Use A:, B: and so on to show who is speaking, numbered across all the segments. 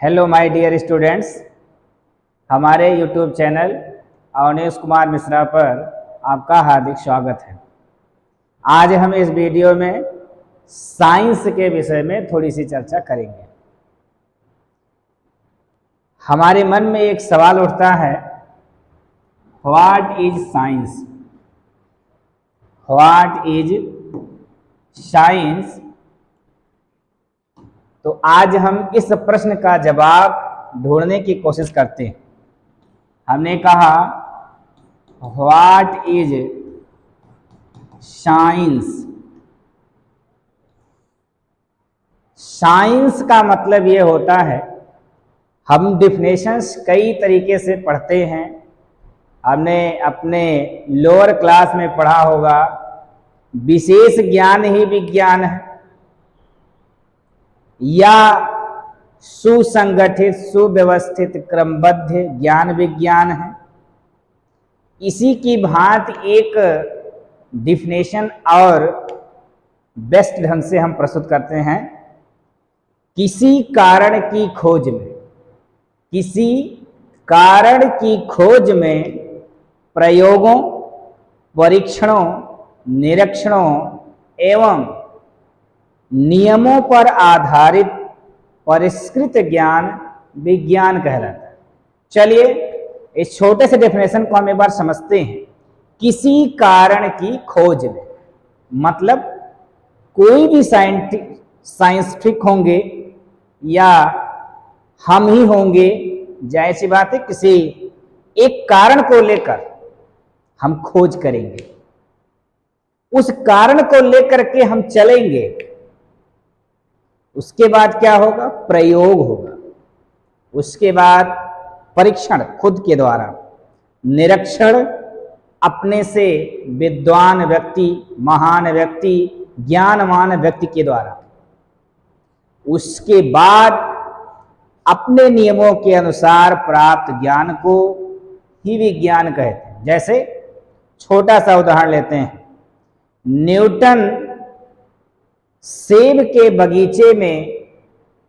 A: Hello my dear students, हमारे YouTube channel Awanish Kumar Mishra पर आपका हार्दिक स्वागत है। आज हम इस वीडियो में साइंस के विषय में थोड़ी सी चर्चा करेंगे। हमारे मन में एक सवाल उठता है, what is science? What is science? तो आज हम इस प्रश्न का जवाब ढूंढने की कोशिश करते हैं। हमने कहा व्हाट इज साइंस? साइंस का मतलब ये होता है, हम डिफिनेशंस कई तरीके से पढ़ते हैं। हमने अपने लोअर क्लास में पढ़ा होगा, विशेष ज्ञान ही विज्ञान है या सुसंगठित सुव्यवस्थित क्रमबद्ध ज्ञान विज्ञान है। इसी की भांति एक डिफिनेशन और बेस्ट ढंग से हम प्रस्तुत करते हैं, किसी कारण की खोज में, किसी कारण की खोज में प्रयोगों, परीक्षणों, निरीक्षणों एवं नियमों पर आधारित परिष्कृत ज्ञान विज्ञान कहलाता है। चलिए इस छोटे से डेफिनेशन को हम एक बार समझते हैं। किसी कारण की खोज में मतलब कोई भी साइंटिफिक होंगे या हम ही होंगे, जाहिर सी बात है, किसी एक कारण को लेकर हम खोज करेंगे, उस कारण को लेकर के हम चलेंगे। उसके बाद क्या होगा? प्रयोग होगा। उसके बाद परीक्षण खुद के द्वारा, निरीक्षण अपने से विद्वान व्यक्ति, महान व्यक्ति, ज्ञानवान व्यक्ति के द्वारा। उसके बाद अपने नियमों के अनुसार प्राप्त ज्ञान को ही विज्ञान कहते हैं। जैसे छोटा सा उदाहरण लेते हैं, न्यूटन सेब के बगीचे में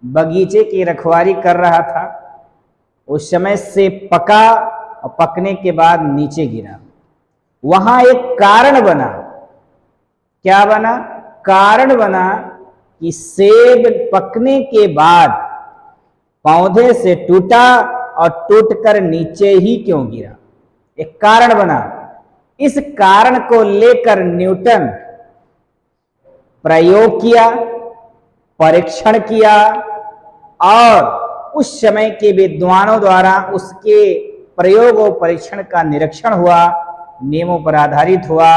A: बगीचे की रखवाली कर रहा था। उस समय सेब पका और पकने के बाद नीचे गिरा। वहां एक कारण बना। क्या बना? कारण बना कि सेब पकने के बाद पौधे से टूटा और टूटकर नीचे ही क्यों गिरा। एक कारण बना। इस कारण को लेकर न्यूटन प्रयोग किया, परीक्षण किया और उस समय के विद्वानों द्वारा उसके प्रयोग और परीक्षण का निरीक्षण हुआ, नियमों पर आधारित हुआ।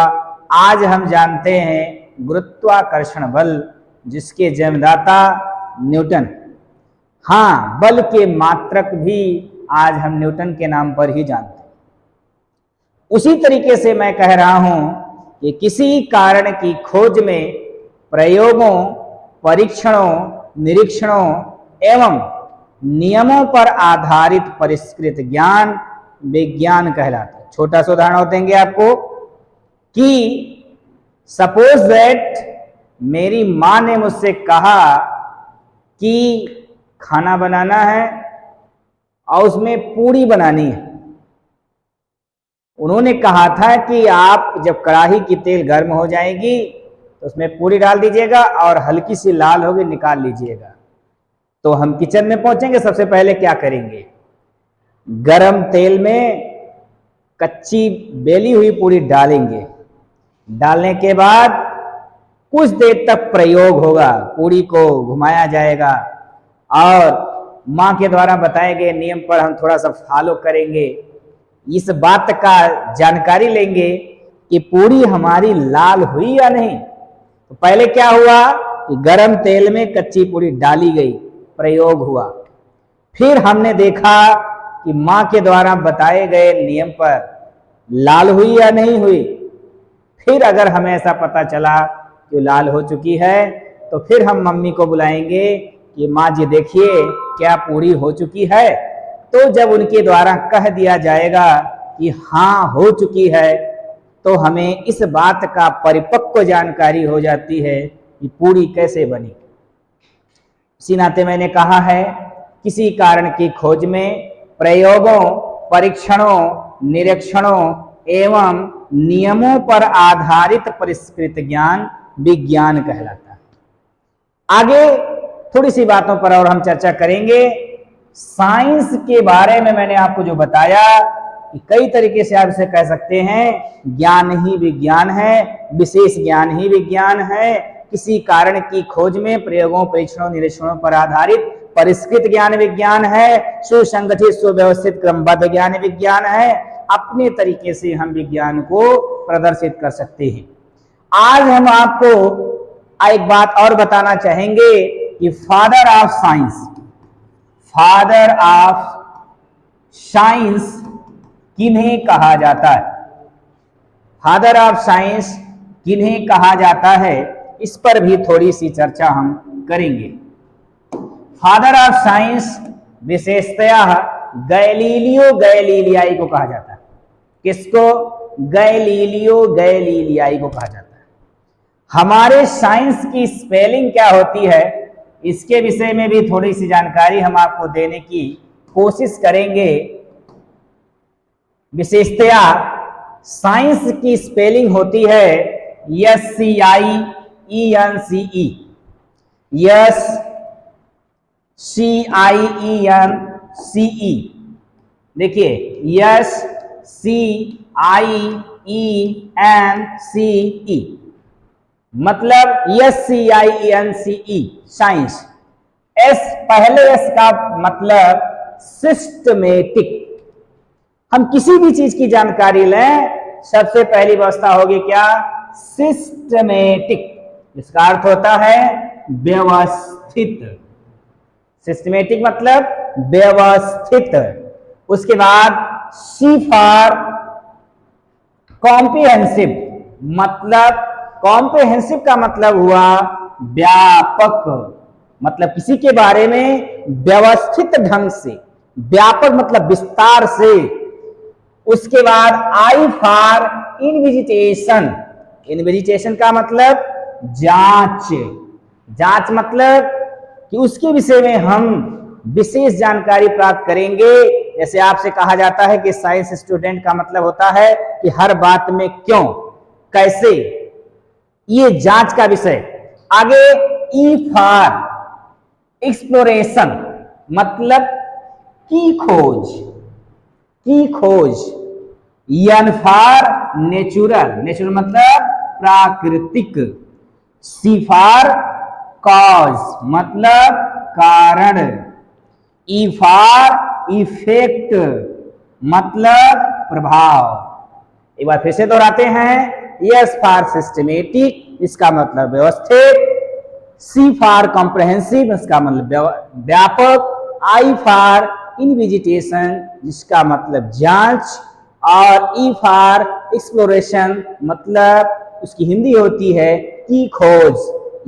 A: आज हम जानते हैं गुरुत्वाकर्षण बल, जिसके जन्मदाता न्यूटन। हाँ, बल के मात्रक भी आज हम न्यूटन के नाम पर ही जानते हैं। उसी तरीके से मैं कह रहा हूं कि किसी कारण की खोज में प्रयोगों, परीक्षणों, निरीक्षणों एवं नियमों पर आधारित परिष्कृत ज्ञान विज्ञान कहलाता है। छोटा सा उदाहरण देंगे आपको कि सपोज दैट मेरी मां ने मुझसे कहा कि खाना बनाना है और उसमें पूड़ी बनानी है। उन्होंने कहा था कि आप जब कढ़ाई की तेल गर्म हो जाएगी तो उसमें पूरी डाल दीजिएगा और हल्की सी लाल होगी निकाल लीजिएगा। तो हम किचन में पहुंचेंगे, सबसे पहले क्या करेंगे? गरम तेल में कच्ची बेली हुई पूरी डालेंगे। डालने के बाद कुछ देर तक प्रयोग होगा, पूरी को घुमाया जाएगा और मां के द्वारा बताए गए नियम पर हम थोड़ा सा फॉलो करेंगे। इस बात का जानकारी लेंगे कि पूरी हमारी लाल हुई या नहीं। तो पहले क्या हुआ कि गरम तेल में कच्ची पूरी डाली गई, प्रयोग हुआ। फिर हमने देखा कि मां के द्वारा बताए गए नियम पर लाल हुई या नहीं हुई। फिर अगर हमें ऐसा पता चला कि लाल हो चुकी है तो फिर हम मम्मी को बुलाएंगे कि माँ जी देखिए क्या पूरी हो चुकी है। तो जब उनके द्वारा कह दिया जाएगा कि हाँ हो चुकी है तो हमें इस बात का परिपक्व जानकारी हो जाती है कि पूरी कैसे बनी। इसी नाते मैंने कहा है किसी कारण की खोज में, प्रयोगों, परीक्षणों, निरीक्षणों एवं नियमों पर आधारित परिष्कृत ज्ञान विज्ञान कहलाता है। आगे थोड़ी सी बातों पर और हम चर्चा करेंगे। साइंस के बारे में मैंने आपको जो बताया कि कई तरीके से आप इसे कह सकते हैं, ज्ञान ही विज्ञान है, विशेष ज्ञान ही विज्ञान है, किसी कारण की खोज में, प्रयोगों, परीक्षणों, निरीक्षणों पर आधारित परिष्कृत ज्ञान विज्ञान है, सुसंगठित, सुव्यवस्थित, क्रमबद्ध ज्ञान विज्ञान है। अपने तरीके से हम विज्ञान को प्रदर्शित कर सकते हैं। आज हम आपको एक बात और बताना चाहेंगे कि फादर ऑफ साइंस किन्हें कहा जाता है। फादर ऑफ साइंस किन्हें कहा जाता है, इस पर भी थोड़ी सी चर्चा हम करेंगे। फादर ऑफ साइंस विशेषतया गैलीलियो गैलीलियाई को कहा जाता है। किसको? गैलीलियो गैलीलियाई को कहा जाता है। हमारे साइंस की स्पेलिंग क्या होती है, इसके विषय में भी थोड़ी सी जानकारी हम आपको देने की कोशिश करेंगे। विशेषतया साइंस की स्पेलिंग होती है SCIENCE, SCIENCE। देखिए SCIENCE मतलब SCIENCE साइंस। एस, पहले एस का मतलब सिस्टमेटिक। हम किसी भी चीज की जानकारी लें, सबसे पहली व्यवस्था होगी क्या? सिस्टमेटिक। इसका अर्थ होता है व्यवस्थित। सिस्टमेटिक मतलब व्यवस्थित। उसके बाद सी फॉर कॉम्प्रिहेंसिव, मतलब कॉम्प्रिहेंसिव का मतलब हुआ व्यापक, मतलब किसी के बारे में व्यवस्थित ढंग से, व्यापक मतलब विस्तार से। उसके बाद आई फॉर इनविजिटेशन, इनविजिटेशन का मतलब जांच, जांच मतलब कि उसके विषय में हम विशेष जानकारी प्राप्त करेंगे। जैसे आपसे कहा जाता है कि साइंस स्टूडेंट का मतलब होता है कि हर बात में क्यों, कैसे, ये जांच का विषय। आगे ई फॉर एक्सप्लोरेशन मतलब की खोज, की खोज। एन फॉर नेचुरल, नेचुरल मतलब प्राकृतिक। सी फॉर कॉज मतलब कारण। ई फॉर इफेक्ट मतलब प्रभाव। एक बार फिर से दोहराते हैं। एस फॉर सिस्टमेटिक, इसका मतलब व्यवस्थित। सी फॉर कॉम्प्रिहेंसिव, इसका मतलब व्यापक। आई फॉर इनविजिटेशन, जिसका मतलब जांच। और ई फॉर एक्सप्लोरेशन मतलब उसकी हिंदी होती है की खोज।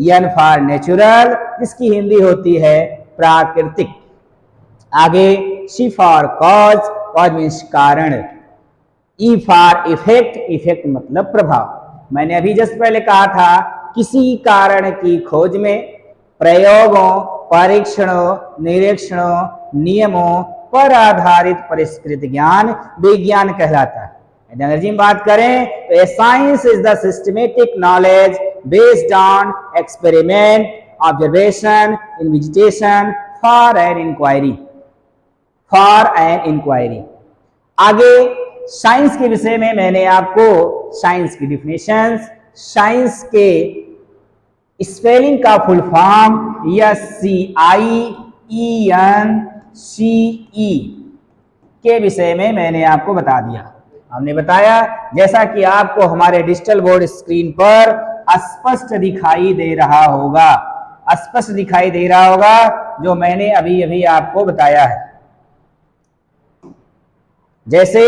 A: एन फॉर नेचुरल, जिसकी हिंदी होती है प्राकृतिक। आगे सी फॉर कॉज, कॉज मीन्स कारण। ई फॉर इफेक्ट, इफेक्ट मतलब प्रभाव। मैंने अभी जस्ट पहले कहा था, किसी कारण की खोज में, प्रयोगों, परीक्षणों, निरीक्षणों, नियमों पर आधारित परिष्कृत ज्ञान विज्ञान कहलाता है। अंग्रेजी में बात करें तो a science is the systematic knowledge based on experiment, observation, investigation for an inquiry, for an inquiry. आगे साइंस के विषय में मैंने आपको साइंस की डिफिनेशंस, साइंस के स्पेलिंग का फुल फॉर्म SCIENCE के विषय में मैंने आपको बता दिया। हमने बताया, जैसा कि आपको हमारे डिजिटल बोर्ड स्क्रीन पर स्पष्ट दिखाई दे रहा होगा, स्पष्ट दिखाई दे रहा होगा जो मैंने अभी अभी आपको बताया है। जैसे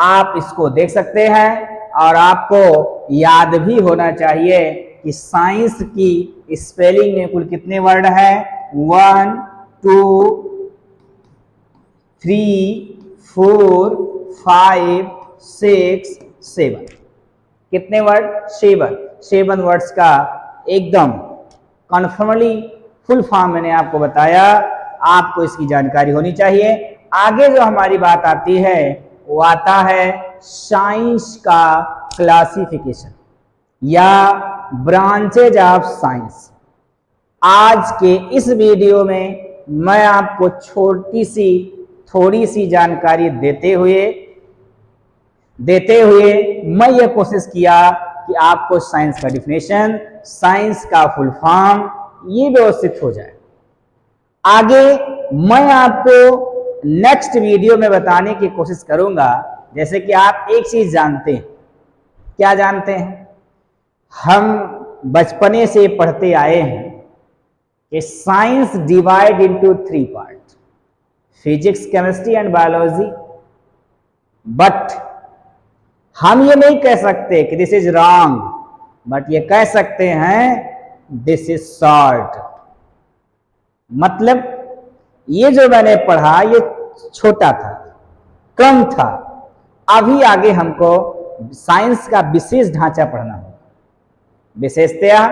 A: आप इसको देख सकते हैं और आपको याद भी होना चाहिए कि साइंस की स्पेलिंग में कुल कितने वर्ड हैं? 1 2 3 4 5 6 7। कितने वर्ड? 7 वर्ड्स का एकदम कन्फर्मली फुल फॉर्म मैंने आपको बताया। आपको इसकी जानकारी होनी चाहिए। आगे जो हमारी बात आती है वो आता है साइंस का क्लासिफिकेशन या ब्रांचेज ऑफ साइंस। आज के इस वीडियो में मैं आपको थोड़ी सी जानकारी देते हुए मैं ये कोशिश किया कि आपको साइंस का डिफिनेशन, साइंस का फुल फॉर्म ये व्यवस्थित हो जाए। आगे मैं आपको नेक्स्ट वीडियो में बताने की कोशिश करूंगा। जैसे कि आप एक चीज जानते हैं, क्या जानते हैं? हम बचपने से पढ़ते आए हैं कि science divide into 3 part, physics, chemistry and biology. But हम ये नहीं कह सकते कि दिस इज रॉन्ग, बट ये कह सकते हैं दिस इज शॉर्ट। मतलब ये जो मैंने पढ़ा ये छोटा था, कम था। अभी आगे हमको साइंस का विशेष ढांचा पढ़ना होगा। विशेषतया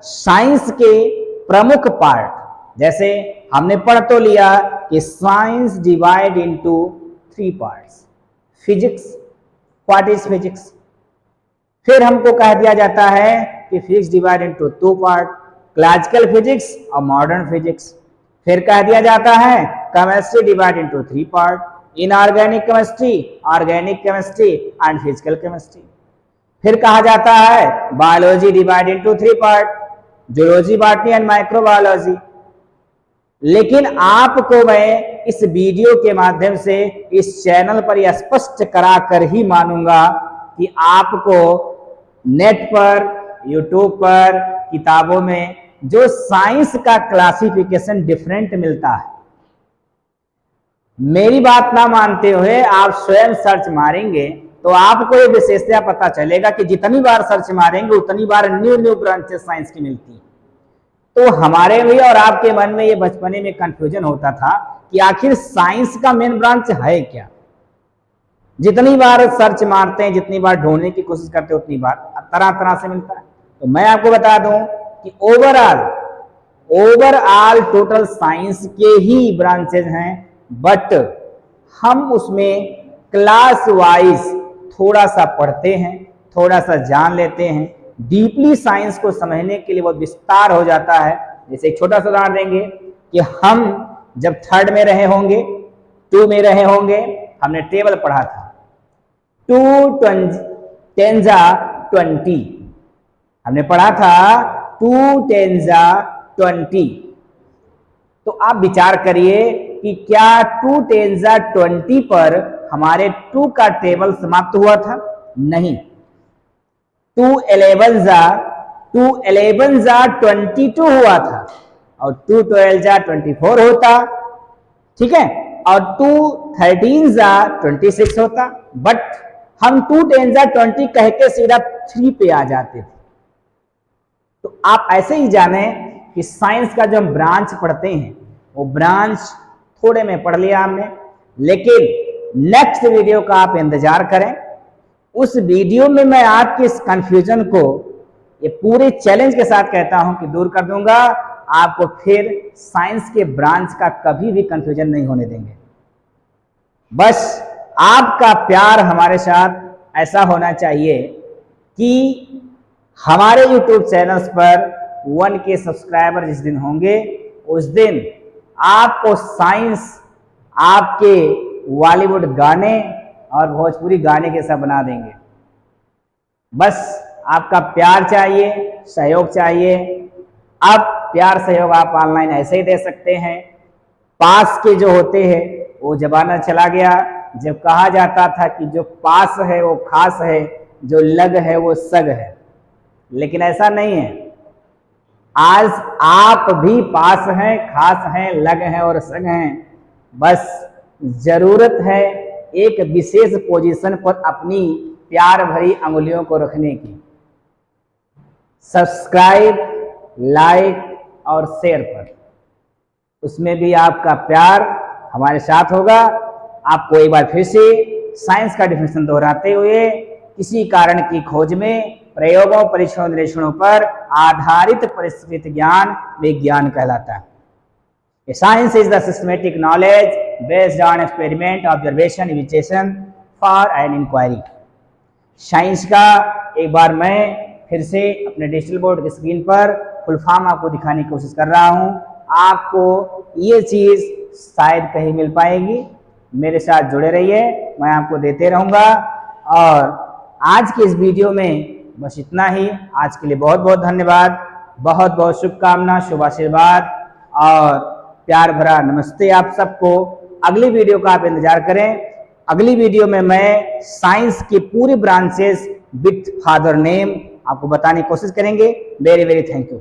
A: साइंस के प्रमुख पार्ट, जैसे हमने पढ़ तो लिया कि science divide into 3 parts. Physics, what is physics? फिर हमको कह दिया जाता है कि physics divide into 2 part, classical physics और मॉडर्न फिजिक्स। फिर कह दिया जाता है chemistry divide into 3 part, inorganic chemistry, organic chemistry and physical chemistry. फिर कहा जाता है biology divide into 3 part, zoology, botany and microbiology. लेकिन आपको मैं इस वीडियो के माध्यम से इस चैनल पर यह स्पष्ट करा कर ही मानूंगा कि आपको नेट पर, यूट्यूब पर, किताबों में जो साइंस का क्लासिफिकेशन डिफरेंट मिलता है, मेरी बात ना मानते हुए आप स्वयं सर्च मारेंगे तो आपको ये विशेषता पता चलेगा कि जितनी बार सर्च मारेंगे उतनी बार न्यू ब्रांचेस साइंस की मिलती है। तो हमारे भी और आपके मन में ये बचपने में कंफ्यूजन होता था कि आखिर साइंस का मेन ब्रांच है क्या। जितनी बार सर्च मारते हैं, जितनी बार ढूंढने की कोशिश करते हैं, उतनी बार तरह तरह से मिलता है। तो मैं आपको बता दूं कि ओवरऑल टोटल साइंस के ही ब्रांचेज हैं, बट हम उसमें क्लास वाइज थोड़ा सा पढ़ते हैं, थोड़ा सा जान लेते हैं। डीपली साइंस को समझने के लिए बहुत विस्तार हो जाता है। जैसे एक छोटा सा उदाहरण देंगे कि हम जब 3rd में रहे होंगे, 2 में रहे होंगे, हमने टेबल पढ़ा था 2 10 20, हमने पढ़ा था 2 10 20। तो आप विचार करिए कि क्या 2 10 20 पर हमारे 2 का टेबल समाप्त हुआ था? नहीं। 2 11 22 हुआ था और 2 12 24 होता, ठीक है, और 2 13 26 होता। बट हम 2 10 20 कह के सीधा 3 पे आ जाते थे। तो आप ऐसे ही जाने कि साइंस का जो हम ब्रांच पढ़ते हैं वो ब्रांच थोड़े में पढ़ लिया हमने, लेकिन नेक्स्ट वीडियो का आप इंतजार करें। उस वीडियो में मैं आपके इस कंफ्यूजन को ये पूरे चैलेंज के साथ कहता हूं कि दूर कर दूंगा। आपको फिर साइंस के ब्रांच का कभी भी कंफ्यूजन नहीं होने देंगे। बस आपका प्यार हमारे साथ ऐसा होना चाहिए कि हमारे YouTube चैनल्स पर 1K सब्सक्राइबर जिस दिन होंगे उस दिन आपको साइंस आपके बॉलीवुड गाने और भोजपुरी गाने के सब बना देंगे। बस आपका प्यार चाहिए, सहयोग चाहिए। अब प्यार सहयोग आप ऑनलाइन ऐसे ही दे सकते हैं। पास के जो होते हैं वो जमाना चला गया जब कहा जाता था कि जो पास है वो खास है, जो लग है वो सग है। लेकिन ऐसा नहीं है। आज आप भी पास हैं, खास हैं, लग हैं और सग हैं। बस जरूरत है एक विशेष पोजीशन पर अपनी प्यार भरी अंगुलियों को रखने की। सब्सक्राइब, लाइक और शेयर पर, उसमें भी आपका प्यार हमारे साथ होगा। आपको एक बार फिर से साइंस का डिफिनेशन दोहराते हुए, किसी कारण की खोज में प्रयोगों, परीक्षणों, निरीक्षणों पर आधारित परिष्कृत ज्ञान विज्ञान कहलाता है। Science is the systematic knowledge based on experiment, observation, investigation for an inquiry. Science का एक बार मैं फिर से अपने डिजिटल बोर्ड की स्क्रीन पर फुल फॉर्म आपको दिखाने की कोशिश कर रहा हूं। आपको ये चीज शायद कहीं मिल पाएगी, मेरे साथ जुड़े रहिए, मैं आपको देते रहूंगा। और आज के इस वीडियो में बस इतना ही। आज के लिए बहुत बहुत धन्यवाद, बहुत बहुत शुभकामना, शुभ आशीर्वाद और प्यार भरा नमस्ते आप सबको। अगली वीडियो का आप इंतजार करें। अगली वीडियो में मैं साइंस के पूरे ब्रांचेस विथ फादर नेम आपको बताने की कोशिश करेंगे। Very very thank you.